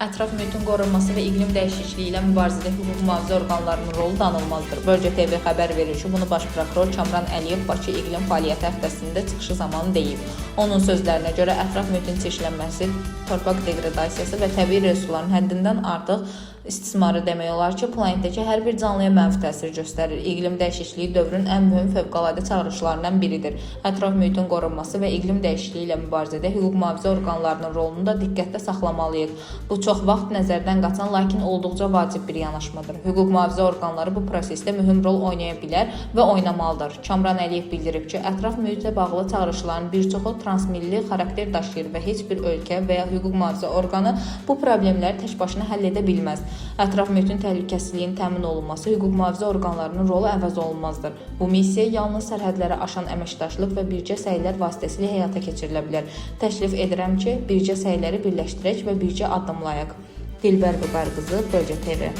Ətraf mühitin qorunması və iqlim dəyişikliyi ilə mübarizədə hüquq mühafizə orqanlarının rolu danılmazdır. Bölgə TV xəbər verir ki, bunu Baş prokuror Kamran Əliyev Bakı İqlim Fəaliyyəti həftəsində çıxışı zamanı deyib. Onun sözlərinə görə ətraf mühitin çirklənməsi, torpaq degradasiyası və təbii resursların həddindən artıq istismarı demək olar ki, planetdəki hər bir canlıya mənfi təsir göstərir. İqlim dəyişikliyi dövrün ən mühüm fövqəladə çağırışlarından biridir. Ətraf mühitin qorunması və iqlim dəyişikliyi ilə mübarizədə hüquq mühafizə orqanlarının rolunu da diqqətdə saxlamalıyıq. Bu çox vaxt nəzərdən qaçan, lakin olduqca vacib bir yanaşmadır. Hüquq mühafizə orqanları bu prosesdə mühüm rol oynaya bilər və oynamalıdır. Kamran Əliyev bildirib ki, ətraf mühitə bağlı çağırışların bir çoxu transmilli xarakter daşıyır və heç bir ölkə və ya hüquq mühafizə orqanı bu problemləri tək başına həll edə bilməz. Ətraf mühitin təhlükəsizliyinin təmin olunması hüquq mühafizə orqanlarının rolu əvəz olunmazdır. Bu missiya yalnız sərhədləri aşan əməkdaşlıq və birgə səylər vasitəsilə həyata keçirilə bilər. Təklif edirəm ki, birgə səyləri birləşdirək və birgə addımlayaq. Dilbər Vüqar qızı, Bölgə TV.